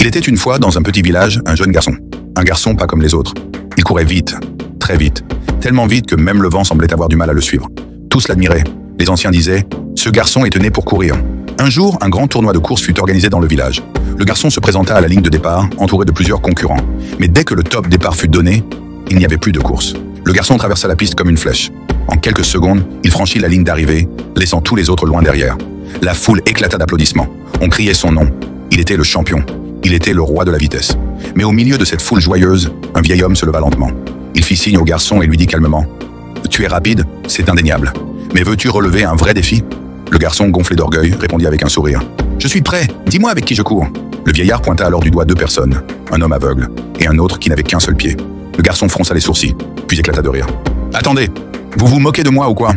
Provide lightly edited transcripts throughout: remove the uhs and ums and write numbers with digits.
Il était une fois dans un petit village un jeune garçon. Un garçon pas comme les autres. Il courait vite, très vite, tellement vite que même le vent semblait avoir du mal à le suivre. Tous l'admiraient. Les anciens disaient « Ce garçon était né pour courir ». Un jour, un grand tournoi de course fut organisé dans le village. Le garçon se présenta à la ligne de départ, entouré de plusieurs concurrents. Mais dès que le top départ fut donné, il n'y avait plus de course. Le garçon traversa la piste comme une flèche. En quelques secondes, il franchit la ligne d'arrivée, laissant tous les autres loin derrière. La foule éclata d'applaudissements. On criait son nom. Il était le champion. Il était le roi de la vitesse. Mais au milieu de cette foule joyeuse, un vieil homme se leva lentement. Il fit signe au garçon et lui dit calmement « Tu es rapide, c'est indéniable. Mais veux-tu relever un vrai défi ?» Le garçon, gonflé d'orgueil, répondit avec un sourire « Je suis prêt, dis-moi avec qui je cours. » Le vieillard pointa alors du doigt deux personnes, un homme aveugle et un autre qui n'avait qu'un seul pied. Le garçon fronça les sourcils, puis éclata de rire. « Attendez, vous vous moquez de moi ou quoi ?»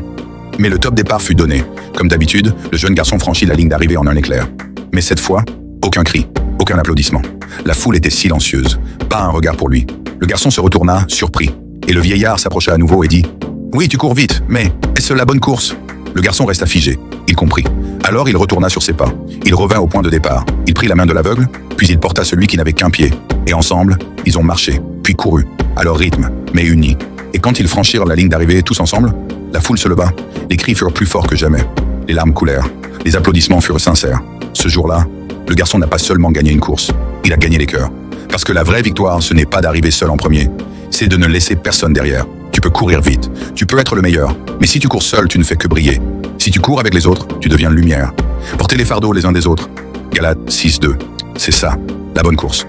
Mais le top départ fut donné. Comme d'habitude, le jeune garçon franchit la ligne d'arrivée en un éclair. Mais cette fois, aucun cri, aucun applaudissement. La foule était silencieuse, pas un regard pour lui. Le garçon se retourna, surpris, et le vieillard s'approcha à nouveau et dit « Oui, tu cours vite, mais est-ce la bonne course ?» Le garçon resta figé. Il comprit. Alors il retourna sur ses pas. Il revint au point de départ. Il prit la main de l'aveugle, puis il porta celui qui n'avait qu'un pied. Et ensemble, ils ont marché, puis couru, à leur rythme, mais unis. Et quand ils franchirent la ligne d'arrivée tous ensemble, la foule se leva. Les cris furent plus forts que jamais. Les larmes coulèrent. Les applaudissements furent sincères. Ce jour-là, le garçon n'a pas seulement gagné une course, il a gagné les cœurs. Parce que la vraie victoire, ce n'est pas d'arriver seul en premier, c'est de ne laisser personne derrière. Tu peux courir vite, tu peux être le meilleur, mais si tu cours seul, tu ne fais que briller. Si tu cours avec les autres, tu deviens lumière. Portez les fardeaux les uns des autres. Galates 6:2, c'est ça, la bonne course.